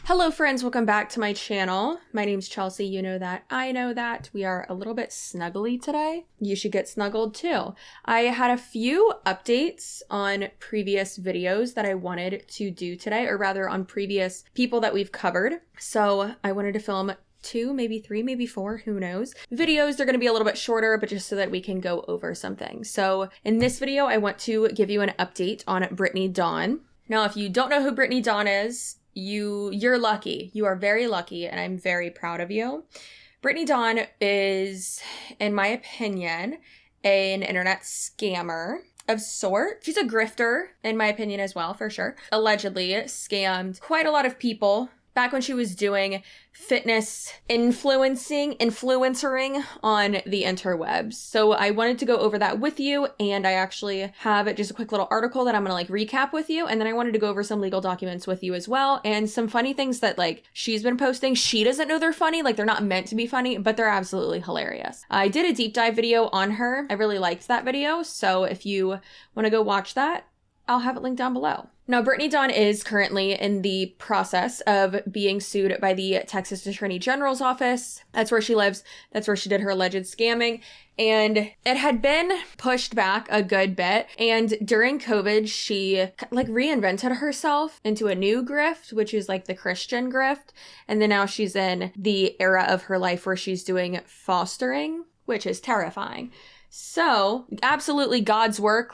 Hello friends, welcome back to my channel. My name's Chelsea, you know that, I know that. We are a little bit snuggly today. You should get snuggled too. I had a few updates on previous videos that I wanted to do today, or rather on previous people that we've covered. So I wanted to film 2, maybe 3, maybe 4, who knows. Videos, they're going to be a little bit shorter, but just so that we can go over something. So in this video, I want to give you an update on Brittany Dawn. Now, if you don't know who Brittany Dawn is, you're lucky. You are very lucky, and I'm very proud of you. Brittany Dawn is, in my opinion, an internet scammer of sort. She's a grifter, in my opinion as well, for sure. Allegedly scammed quite a lot of people back when she was doing fitness influencering on the interwebs. So I wanted to go over that with you, and I actually have just a quick little article that I'm gonna recap with you, and then I wanted to go over some legal documents with you as well, and some funny things that she's been posting. She doesn't know they're funny, they're not meant to be funny, but they're absolutely hilarious. I did a deep dive video on her. I really liked that video, so if you want to go watch that, I'll have it linked down below. Now, Brittany Dawn is currently in the process of being sued by the Texas Attorney General's office. That's where she lives. That's where she did her alleged scamming. And it had been pushed back a good bit. And during COVID, she reinvented herself into a new grift, which is the Christian grift. And then now she's in the era of her life where she's doing fostering, which is terrifying. So absolutely God's work,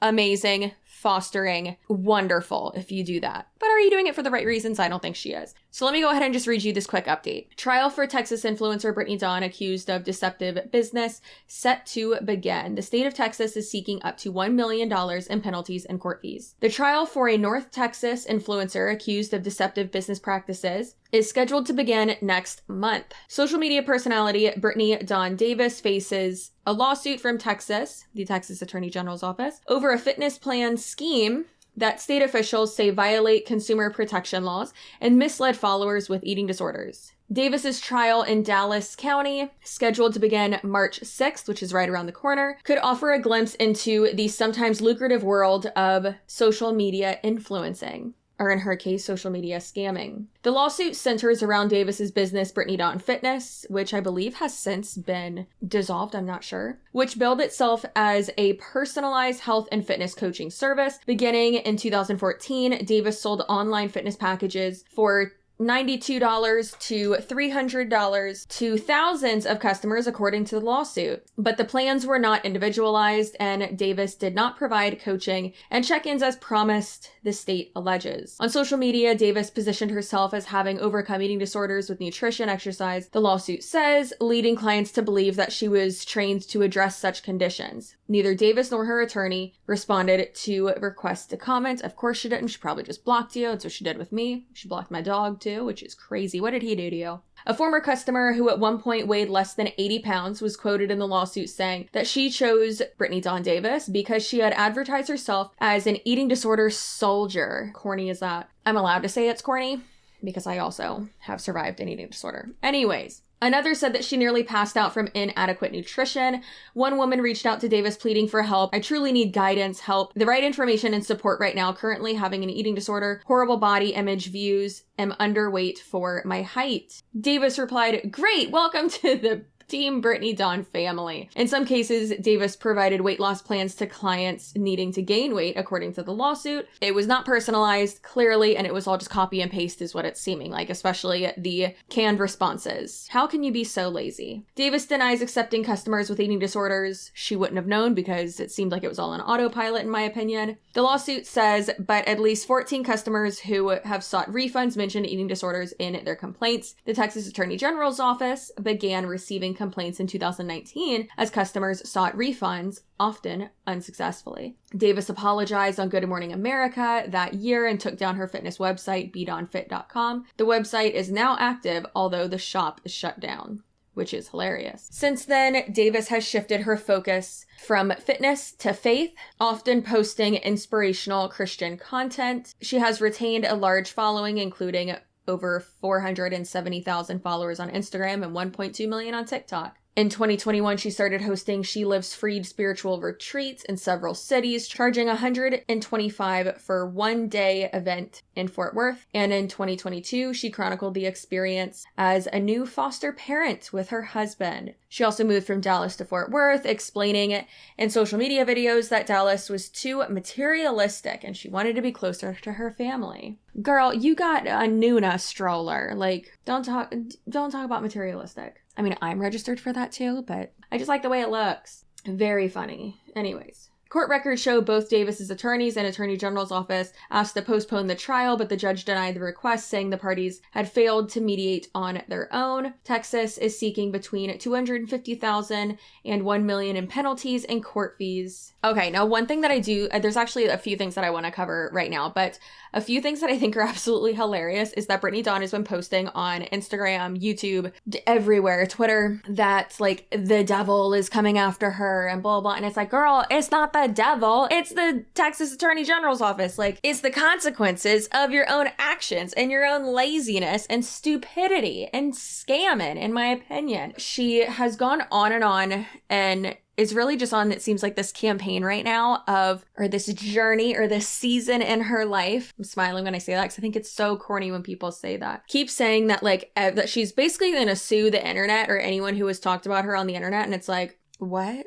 amazing. Fostering, wonderful if you do that. But are you doing it for the right reasons? I don't think she is. So let me go ahead and just read you this quick update. Trial for Texas influencer Brittany Dawn accused of deceptive business set to begin. The state of Texas is seeking up to $1 million in penalties and court fees. The trial for a North Texas influencer accused of deceptive business practices is scheduled to begin next month. Social media personality Brittany Dawn Davis faces a lawsuit from Texas, the Texas Attorney General's office, over a fitness plan scheme that state officials say violate consumer protection laws and misled followers with eating disorders. Davis's trial in Dallas County, scheduled to begin March 6th, which is right around the corner, could offer a glimpse into the sometimes lucrative world of social media influencing, or in her case, social media scamming. The lawsuit centers around Davis's business, Brittany Dawn Fitness, which I believe has since been dissolved, I'm not sure, which billed itself as a personalized health and fitness coaching service. Beginning in 2014, Davis sold online fitness packages for $92 to $300 to thousands of customers, according to the lawsuit. But the plans were not individualized, and Davis did not provide coaching and check-ins as promised, the state alleges. On social media, Davis positioned herself as having overcome eating disorders with nutrition, exercise, the lawsuit says, leading clients to believe that she was trained to address such conditions. Neither Davis nor her attorney responded to requests to comment. Of course she didn't. She probably just blocked you. That's what she did with me. She blocked my dog too, which is crazy. What did he do to you? A former customer who at one point weighed less than 80 pounds was quoted in the lawsuit saying that she chose Brittany Dawn Davis because she had advertised herself as an eating disorder soldier. Corny as that. I'm allowed to say it's corny because I also have survived an eating disorder. Anyways. Another said that she nearly passed out from inadequate nutrition. One woman reached out to Davis pleading for help. I truly need guidance, help, the right information and support right now. Currently having an eating disorder, horrible body image views, am underweight for my height. Davis replied, great, welcome to the Team Brittany Dawn family. In some cases, Davis provided weight loss plans to clients needing to gain weight, according to the lawsuit. It was not personalized, clearly, and it was all just copy and paste is what it's seeming like, especially the canned responses. How can you be so lazy? Davis denies accepting customers with eating disorders. She wouldn't have known because it seemed like it was all on autopilot, in my opinion. The lawsuit says, but at least 14 customers who have sought refunds mentioned eating disorders in their complaints. The Texas Attorney General's office began receiving complaints in 2019 as customers sought refunds, often unsuccessfully. Davis apologized on Good Morning America that year and took down her fitness website, bedawnfit.com. The website is now active, although the shop is shut down, which is hilarious. Since then, Davis has shifted her focus from fitness to faith, often posting inspirational Christian content. She has retained a large following, including over 470,000 followers on Instagram and 1.2 million on TikTok. In 2021, she started hosting She Lives Freed spiritual retreats in several cities, charging $125 for a one-day event in Fort Worth. And in 2022, she chronicled the experience as a new foster parent with her husband. She also moved from Dallas to Fort Worth, explaining in social media videos that Dallas was too materialistic and she wanted to be closer to her family. Girl, you got a Nuna stroller. Like, don't talk about materialistic. I mean, I'm registered for that too, but I just like the way it looks. Very funny. Anyways. Court records show both Davis's attorneys and Attorney General's office asked to postpone the trial, but the judge denied the request, saying the parties had failed to mediate on their own. Texas is seeking between $250,000 and $1 million in penalties and court fees. Okay, now one thing that I do, there's actually a few things that I want to cover right now, but a few things that I think are absolutely hilarious is that Brittany Dawn has been posting on Instagram, YouTube, everywhere, Twitter, that like the devil is coming after her and blah, blah. And it's like, girl, it's not the devil. It's the Texas Attorney General's office. Like, it's the consequences of your own actions and your own laziness and stupidity and scamming, in my opinion. She has gone on and is really just on, it seems like, this campaign right now of, or this journey or this season in her life. I'm smiling when I say that because I think it's so corny when people say that. Keep saying that, like, that she's basically going to sue the internet or anyone who has talked about her on the internet. And it's like, what?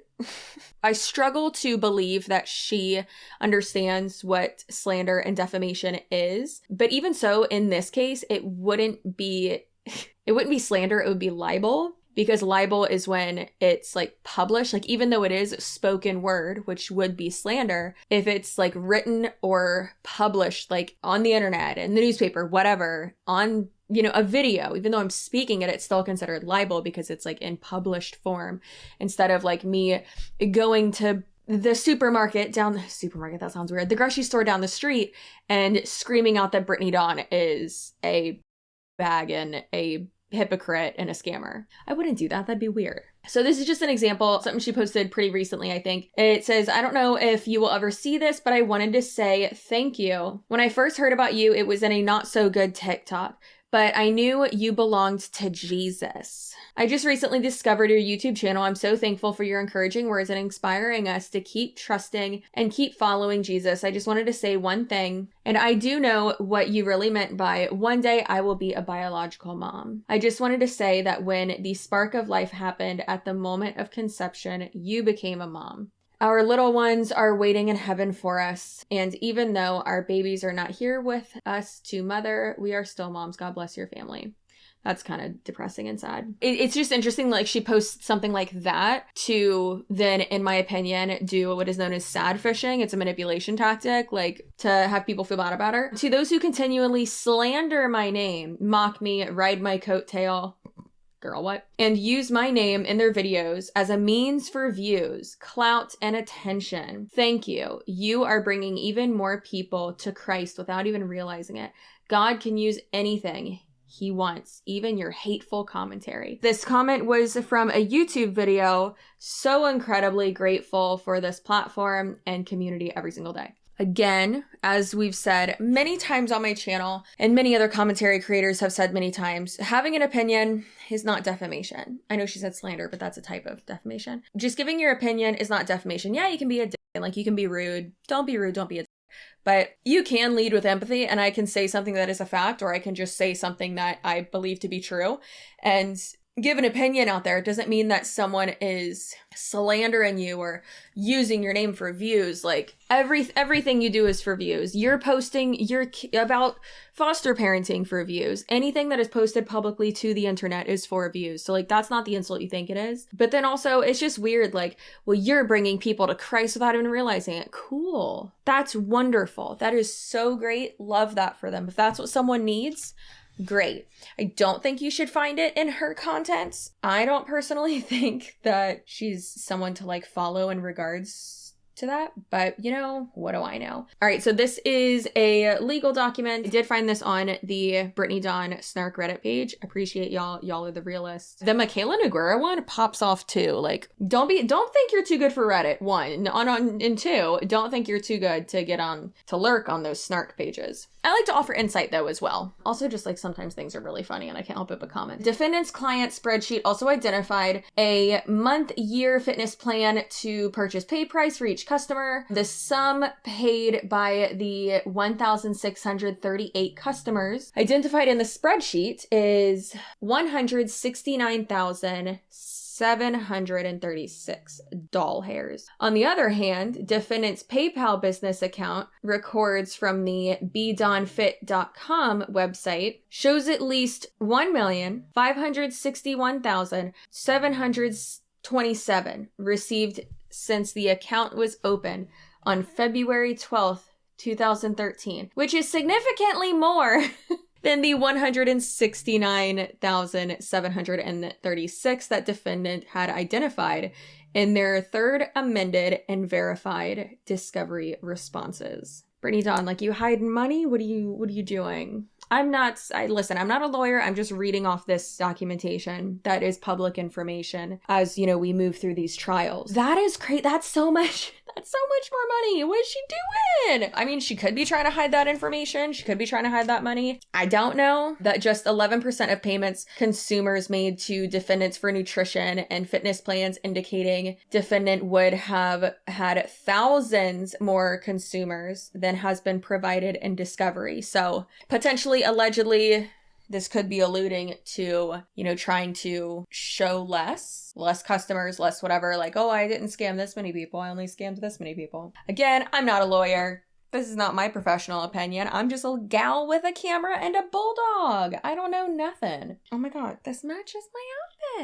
I struggle to believe that she understands what slander and defamation is. But even so, in this case, it wouldn't be slander, it would be libel. Because libel is when it's like published, like even though it is spoken word, which would be slander, if it's like written or published like on the internet, in the newspaper, whatever, on, you know, a video, even though I'm speaking it, it's still considered libel because it's like in published form, instead of like me going to the supermarket, that sounds weird, the grocery store down the street and screaming out that Brittany Dawn is a bag and a hypocrite and a scammer. I wouldn't do that. That'd be weird. So this is just an example, something she posted pretty recently, I think. It says, I don't know if you will ever see this, but I wanted to say thank you. When I first heard about you, it was in a not so good TikTok, but I knew you belonged to Jesus. I just recently discovered your YouTube channel. I'm so thankful for your encouraging words and inspiring us to keep trusting and keep following Jesus. I just wanted to say one thing, and I do know what you really meant by one day I will be a biological mom. I just wanted to say that when the spark of life happened at the moment of conception, you became a mom. Our little ones are waiting in heaven for us. And even though our babies are not here with us to mother, we are still moms. God bless your family. That's kind of depressing and sad. It's just interesting, like she posts something like that to then, in my opinion, do what is known as sad fishing. It's a manipulation tactic, like to have people feel bad about her. To those who continually slander my name, mock me, ride my coattail, girl, what? And use my name in their videos as a means for views, clout, and attention. Thank you. You are bringing even more people to Christ without even realizing it. God can use anything he wants, even your hateful commentary. This comment was from a YouTube video. So incredibly grateful for this platform and community every single day. Again, as we've said many times on my channel, and many other commentary creators have said many times, having an opinion is not defamation. I know she said slander, but that's a type of defamation. Just giving your opinion is not defamation. Yeah, you can be a dick, and like you can be rude. Don't be rude, don't be a dick. But you can lead with empathy, and I can say something that is a fact, or I can just say something that I believe to be true. And give an opinion out there. It doesn't mean that someone is slandering you or using your name for views. Like everything you do is for views. You're posting about foster parenting for views. Anything that is posted publicly to the internet is for views. So like that's not the insult you think it is. But then also it's just weird. Like, well, you're bringing people to Christ without even realizing it. Cool. That's wonderful. That is so great. Love that for them. If that's what someone needs, great. I don't think you should find it in her content. I don't personally think that she's someone to like follow in regards to that, but you know, what do I know? All right, so this is a legal document. I did find this on the Brittany Dawn Snark Reddit page. Appreciate y'all. Y'all are the realists. The Michaela Noguera one pops off too. Like, don't think you're too good for Reddit. One, and two, don't think you're too good to get on to lurk on those snark pages. I like to offer insight though as well. Also, just like sometimes things are really funny and I can't help it but comment. Defendant's client spreadsheet also identified a month-year fitness plan to purchase pay price for each customer. The sum paid by the 1,638 customers identified in the spreadsheet is $169,736 doll hairs. On the other hand, defendant's PayPal business account records from the bedonfit.com website shows at least 1,561,727 received since the account was open on February 12th, 2013, which is significantly more than the 169,736 that defendant had identified in their third amended and verified discovery responses. Brittany Dawn, like, you hiding money? What are you doing? Listen, I'm not a lawyer. I'm just reading off this documentation that is public information as, you know, we move through these trials. That is great. That's so much more money. What is she doing? I mean, she could be trying to hide that information. She could be trying to hide that money. I don't know. That just 11% of payments consumers made to defendants for nutrition and fitness plans, indicating defendant would have had thousands more consumers than has been provided in discovery. So potentially, allegedly, this could be alluding to, you know, trying to show less customers, less whatever, like, oh, I didn't scam this many people. I only scammed this many people. Again, I'm not a lawyer. This is not my professional opinion. I'm just a gal with a camera and a bulldog. I don't know nothing. Oh my God, this matches my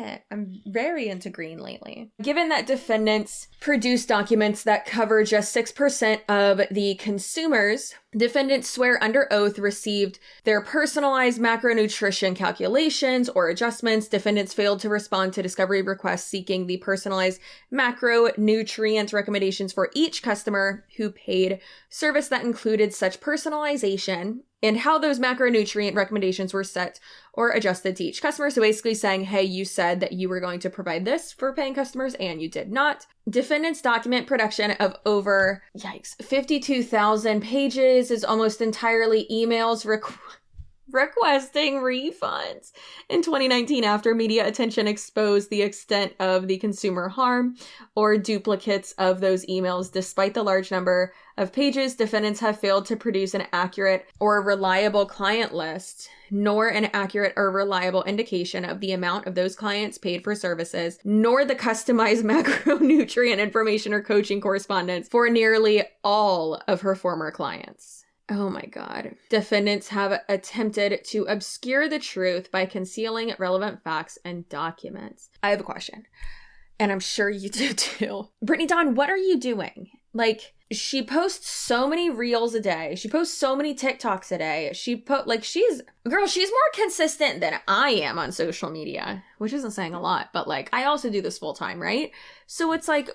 outfit. I'm very into green lately. Given that defendants produced documents that cover just 6% of the consumers, defendants swear under oath received their personalized macronutrition calculations or adjustments. Defendants failed to respond to discovery requests seeking the personalized macronutrient recommendations for each customer who paid service that included such personalization and how those macronutrient recommendations were set or adjusted to each customer. So basically saying, hey, you said that you were going to provide this for paying customers and you did not. Defendants document production of over, 52,000 pages is almost entirely emails requesting refunds. In 2019, after media attention exposed the extent of the consumer harm or duplicates of those emails, despite the large number of pages, defendants have failed to produce an accurate or reliable client list, nor an accurate or reliable indication of the amount of those clients paid for services, nor the customized macronutrient information or coaching correspondence for nearly all of her former clients. Oh my God. Defendants have attempted to obscure the truth by concealing relevant facts and documents. I have a question, and I'm sure you do too. Brittany Dawn, what are you doing? Like, she posts so many reels a day. She posts so many TikToks a day. she's more consistent than I am on social media, which isn't saying a lot, but like, I also do this full time, right? So it's like,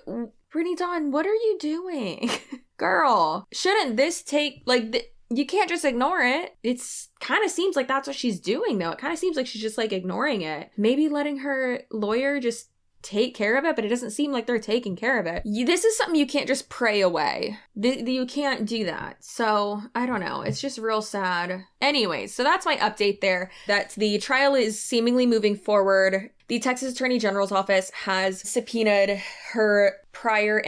Brittany Dawn, what are you doing? Girl, shouldn't this take, you can't just ignore it. It's kind of seems like that's what she's doing though. It kind of seems like she's just like ignoring it. Maybe letting her lawyer just take care of it, but it doesn't seem like they're taking care of it. This is something you can't just pray away. You can't do that. So I don't know. It's just real sad. Anyways, so that's my update there, that the trial is seemingly moving forward. The Texas Attorney General's office has subpoenaed her her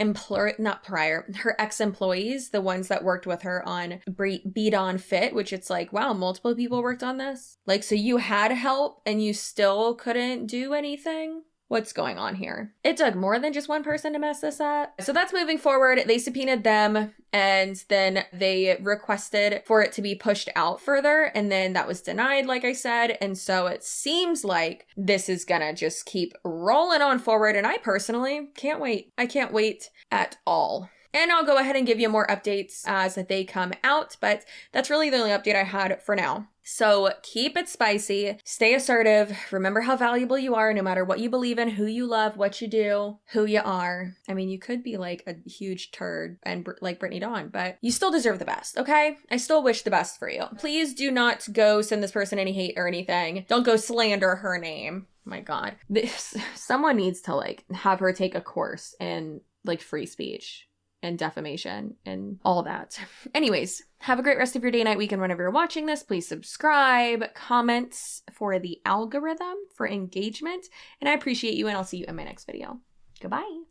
ex-employees, the ones that worked with her on Bedon Fit, which it's like, wow, multiple people worked on this? Like, so you had help and you still couldn't do anything? What's going on here? It took more than just one person to mess this up. So that's moving forward. They subpoenaed them and then they requested for it to be pushed out further. And then that was denied, like I said. And so it seems like this is gonna just keep rolling on forward. And I personally can't wait. I can't wait at all. And I'll go ahead and give you more updates as they come out, but that's really the only update I had for now. So keep it spicy, stay assertive, remember how valuable you are no matter what you believe in, who you love, what you do, who you are. I mean, you could be like a huge turd and like Brittany Dawn, but you still deserve the best, okay? I still wish the best for you. Please do not go send this person any hate or anything. Don't go slander her name. My God. Someone needs to like have her take a course in like free speech. and defamation and all that. Anyways, have a great rest of your day, night, weekend, whenever you're watching this. Please subscribe, comment for the algorithm, for engagement, and I appreciate you, and I'll see you in my next video. Goodbye.